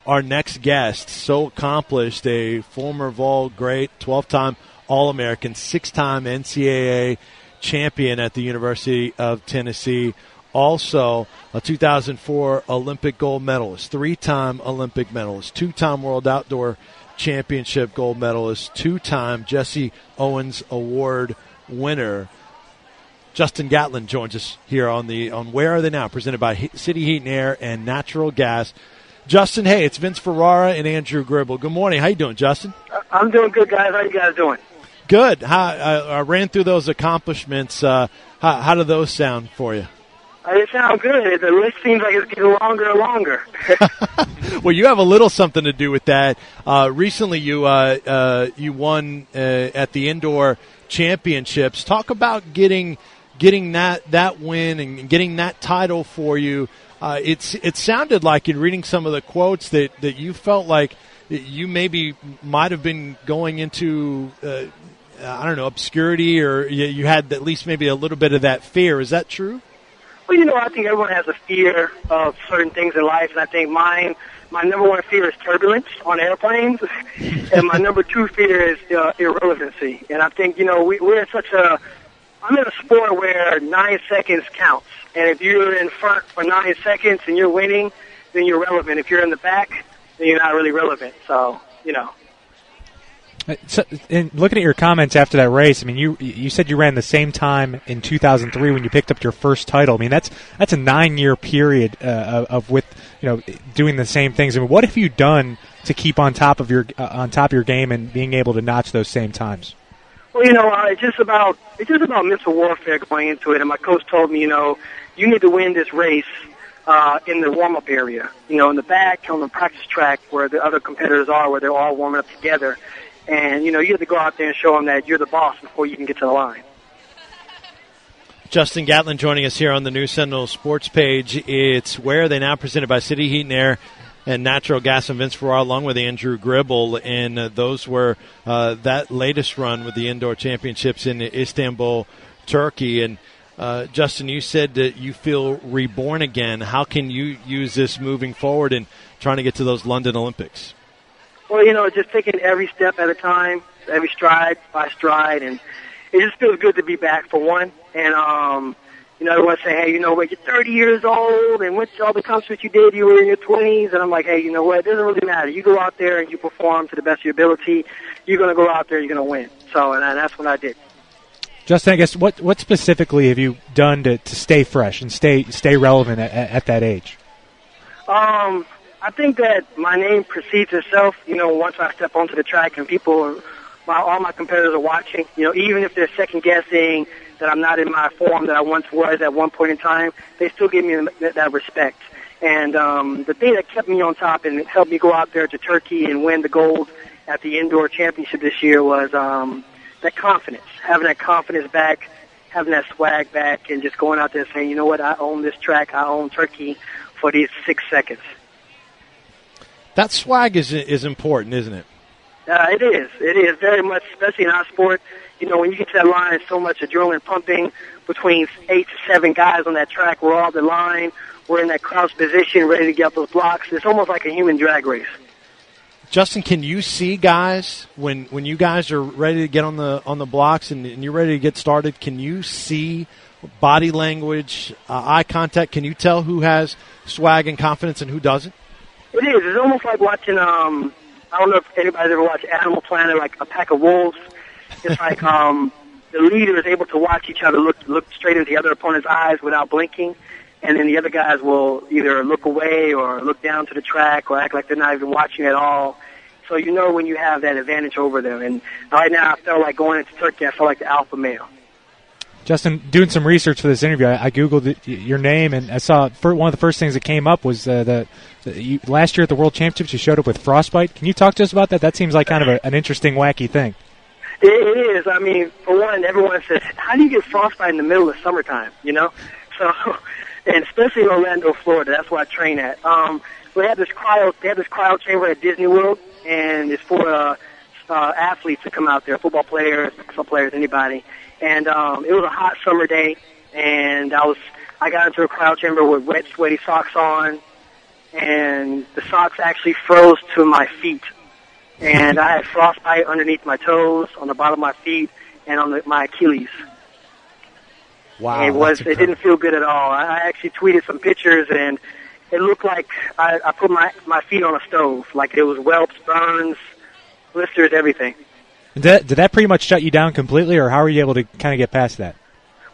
our next guest, so accomplished, a former Vol great, 12-time All-American, 6-time NCAA champion at the University of Tennessee, also a 2004 Olympic gold medalist, 3-time Olympic medalist, 2-time World Outdoor Championship gold medalist, 2-time Jesse Owens Award winner. Justin Gatlin joins us here on Where Are They Now, presented by City Heat and Air and Natural Gas. Justin, hey, it's Vince Ferrara and Andrew Gribble. Good morning. How you doing, Justin? I'm doing good, guys. How you guys doing? Good. I ran through those accomplishments. How do those sound for you? It sounds good. The list seems like it's getting longer and longer. Well, you have a little something to do with that. Recently, you won at the indoor championships. Talk about getting that win and getting that title for you. It sounded like in reading some of the quotes that you felt like you maybe might have been going into obscurity, or you had at least maybe a little bit of that fear. Is that true? Well, I think everyone has a fear of certain things in life, and I think my number one fear is turbulence on airplanes, and my number two fear is irrelevancy. And I think, we're in I'm in a sport where 9 seconds counts, and if you're in front for 9 seconds and you're winning, then you're relevant. If you're in the back, then you're not really relevant. So, So, and looking at your comments after that race, I mean, you said you ran the same time in 2003 when you picked up your first title. I mean, that's a 9-year period of doing the same things. I mean, what have you done to keep on top of your game and being able to notch those same times? Well, it's just about mental warfare going into it. And my coach told me, you need to win this race in the warm-up area, in the back on the practice track where the other competitors are, where they're all warming up together. And, you have to go out there and show them that you're the boss before you can get to the line. Justin Gatlin joining us here on the New Sentinel Sports page. It's Where Are They Now, presented by City Heat and Air and Natural Gas, and Vince Ferrara along with Andrew Gribble. And those were that latest run with the indoor championships in Istanbul, Turkey. And, Justin, you said that you feel reborn again. How can you use this moving forward and trying to get to those London Olympics? Well, just taking every step at a time, every stride by stride, and it just feels good to be back for one. And, everyone say, hey, you're 30 years old, and what's all the accomplishments you did, you were in your 20s, and I'm like, hey, you know what, it doesn't really matter. You go out there and you perform to the best of your ability, you're going to go out there and you're going to win. So, and that's what I did. Justin, I guess, what specifically have you done to stay fresh and stay relevant at that age? I think that my name precedes itself, once I step onto the track and all my competitors are watching, even if they're second-guessing that I'm not in my form that I once was at one point in time, they still give me that respect. And the thing that kept me on top and helped me go out there to Turkey and win the gold at the indoor championship this year was that confidence, having that confidence back, having that swag back, and just going out there and saying, you know what, I own this track, I own Turkey for these 6 seconds. That swag is important, isn't it? It is. It is very much, especially in our sport. When you get to that line, it's so much adrenaline pumping between 8 to 7 guys on that track. We're all the line. We're in that crouch position, ready to get up those blocks. It's almost like a human drag race. Justin, can you see guys when you guys are ready to get on the blocks and you're ready to get started? Can you see body language, eye contact? Can you tell who has swag and confidence and who doesn't? It is. It's almost like watching, I don't know if anybody's ever watched Animal Planet, like a pack of wolves. It's like the leader is able to watch each other look straight into the other opponent's eyes without blinking, and then the other guys will either look away or look down to the track or act like they're not even watching at all. So when you have that advantage over them. And right now I felt like going into Turkey, I felt like the alpha male. Justin, doing some research for this interview, I Googled your name, and I saw one of the first things that came up was last year at the World Championships you showed up with frostbite. Can you talk to us about that? That seems like kind of an interesting, wacky thing. It is. I mean, for one, everyone says, how do you get frostbite in the middle of summertime, So, and especially in Orlando, Florida, that's where I train at. They have this cryo chamber at Disney World, and it's for athletes to come out there, football players, basketball players, anybody. And it was a hot summer day, and I got into a cryo chamber with wet, sweaty socks on, and the socks actually froze to my feet. And I had frostbite underneath my toes, on the bottom of my feet, and on my Achilles. Wow. It didn't feel good at all. I actually tweeted some pictures, and it looked like I put my feet on a stove. Like it was whelps, burns, blisters, everything. Did that pretty much shut you down completely, or how were you able to kind of get past that?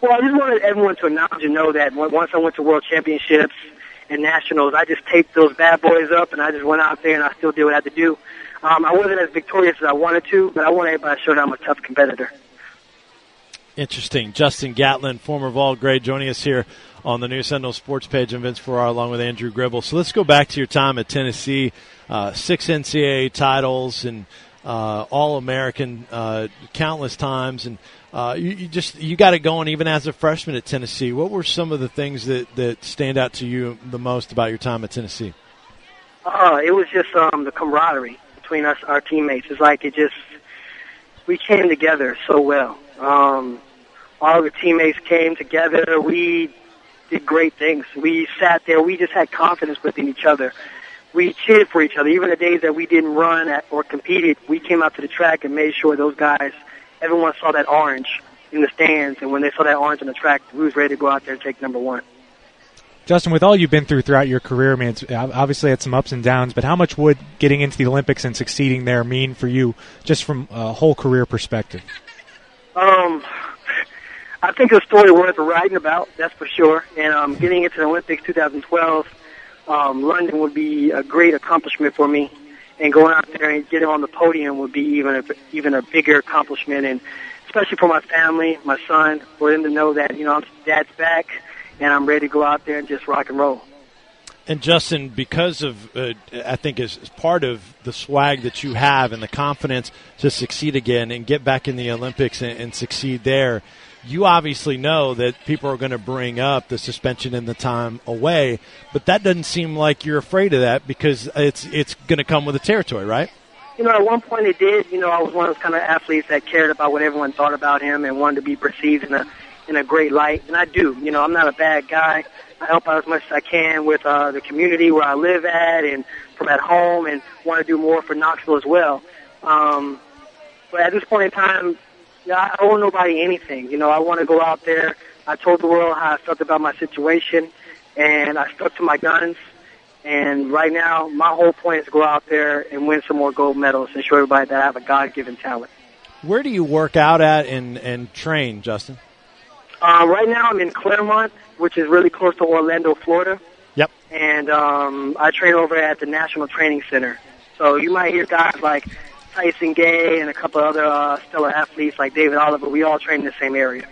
Well, I just wanted everyone to acknowledge and know that once I went to World Championships and Nationals, I just taped those bad boys up, and I just went out there, and I still did what I had to do. I wasn't as victorious as I wanted to, but I want everybody to show that I'm a tough competitor. Interesting. Justin Gatlin, former Vol grade, joining us here on the new Sentinel sports page, and Vince Ferrara along with Andrew Gribble. So let's go back to your time at Tennessee, 6 NCAA titles and All-American countless times, and you got it going even as a freshman at Tennessee. What were some of the things that stand out to you the most about your time at Tennessee? It was just the camaraderie between us, our teammates. It's like we came together so well. All the teammates came together. We did great things. We sat there. We just had confidence within each other. We cheered for each other. Even the days that we didn't run or competed, we came out to the track and made sure those guys, everyone saw that orange in the stands. And when they saw that orange on the track, we was ready to go out there and take number one. Justin, with all you've been through throughout your career, I mean, it's obviously had some ups and downs, but how much would getting into the Olympics and succeeding there mean for you just from a whole career perspective? I think it's a story worth writing about, that's for sure. And getting into the Olympics 2012, London would be a great accomplishment for me. And going out there and getting on the podium would be even a bigger accomplishment, and especially for my family, my son, for them to know that, Dad's back, and I'm ready to go out there and just rock and roll. And Justin, because of, I think as part of the swag that you have and the confidence to succeed again and get back in the Olympics and succeed there, you obviously know that people are going to bring up the suspension and the time away, but that doesn't seem like you're afraid of that because it's going to come with the territory, right? At one point it did. I was one of those kind of athletes that cared about what everyone thought about him and wanted to be perceived in a great light, and I do. I'm not a bad guy. I help out as much as I can with the community where I live at and from at home, and want to do more for Knoxville as well. But at this point in time, I owe nobody anything. I want to go out there. I told the world how I felt about my situation, and I stuck to my guns. And right now, my whole point is to go out there and win some more gold medals and show everybody that I have a God-given talent. Where do you work out at and train, Justin? Right now, I'm in Claremont, which is really close to Orlando, Florida. Yep. And I train over at the National Training Center. So you might hear guys like Tyson Gay and a couple other stellar athletes like David Oliver. We all train in the same area.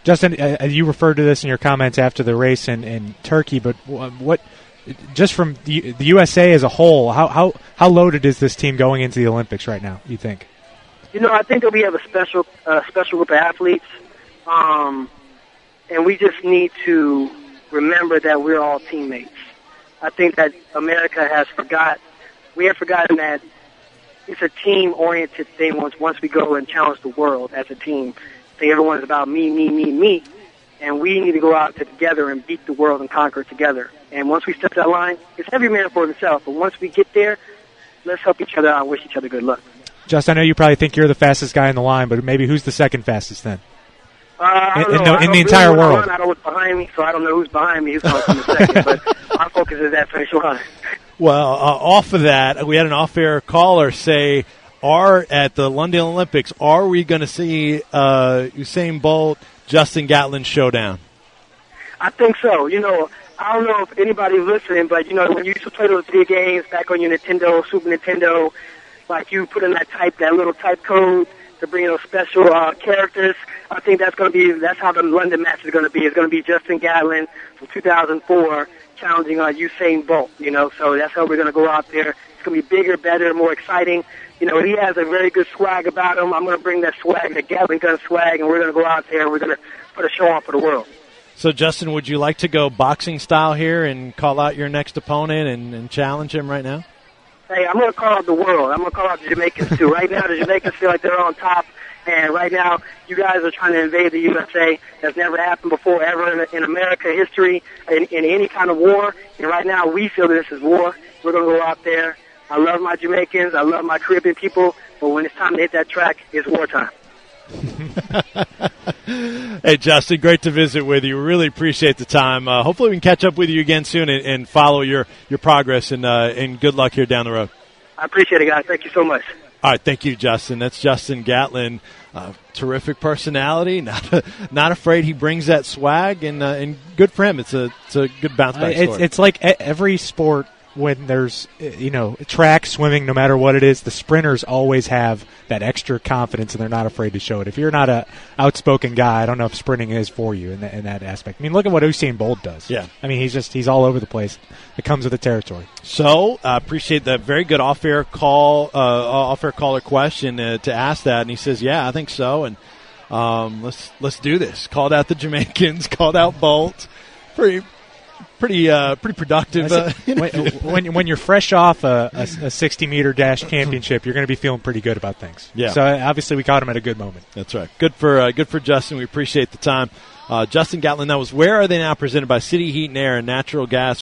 Justin, you referred to this in your comments after the race in Turkey, but what, just from the USA as a whole, how loaded is this team going into the Olympics right now, you think? I think that we have a special group of athletes, and we just need to remember that we're all teammates. I think that America has forgotten that it's a team-oriented thing once we go and challenge the world as a team. I think everyone's about me, and we need to go out together and beat the world and conquer it together. And once we step that line, it's every man for himself, but once we get there, let's help each other out and wish each other good luck. Justin, I know you probably think you're the fastest guy in the line, but maybe who's the second fastest then? I don't know. In the entire world. I don't look behind me, so I don't know who's behind me, who's going to come in second, but our focus is that finish line. Well, off of that, we had an off-air caller say, at the London Olympics, are we going to see Usain Bolt, Justin Gatlin showdown? I think so. I don't know if anybody's listening, but, when you used to play those video games back on your Nintendo, Super Nintendo, like you put in that little type code to bring those special characters, I think that's how the London match is going to be. It's going to be Justin Gatlin from 2004 challenging Usain Bolt, so that's how we're going to go out there. It's going to be bigger, better, more exciting. He has a very good swag about him. I'm going to bring that swag, the Gatlin gun swag, and we're going to go out there and we're going to put a show on for the world. So, Justin, would you like to go boxing style here and call out your next opponent and challenge him right now? Hey, I'm going to call out the world. I'm going to call out the Jamaicans, too. Right now, the Jamaicans feel like they're on top. And right now, you guys are trying to invade the USA. That's never happened before, ever in America history, in any kind of war. And right now, we feel that this is war. We're going to go out there. I love my Jamaicans. I love my Caribbean people. But when it's time to hit that track, it's wartime. Hey, Justin, great to visit with you. Really appreciate the time. Hopefully we can catch up with you again soon and follow your progress, and good luck here down the road. I appreciate it, guys. Thank you so much. All right, thank you, Justin. That's Justin Gatlin. Terrific personality, not afraid. He brings that swag, and good for him. It's a good bounce back story. It's like every sport. When there's, track, swimming, no matter what it is, the sprinters always have that extra confidence, and they're not afraid to show it. If you're not a outspoken guy, I don't know if sprinting is for you in that aspect. I mean, look at what Usain Bolt does. Yeah. I mean, he's all over the place. It comes with the territory. So, appreciate that very good off-air caller question to ask that, and he says, yeah, I think so, and let's do this. Called out the Jamaicans, called out Bolt. Pretty productive. When you're fresh off a 60-meter dash championship, you're going to be feeling pretty good about things. Yeah. So obviously we caught him at a good moment. That's right. Good for Justin. We appreciate the time. Justin Gatlin. That was Where Are They Now? Presented by City Heat and Air and Natural Gas.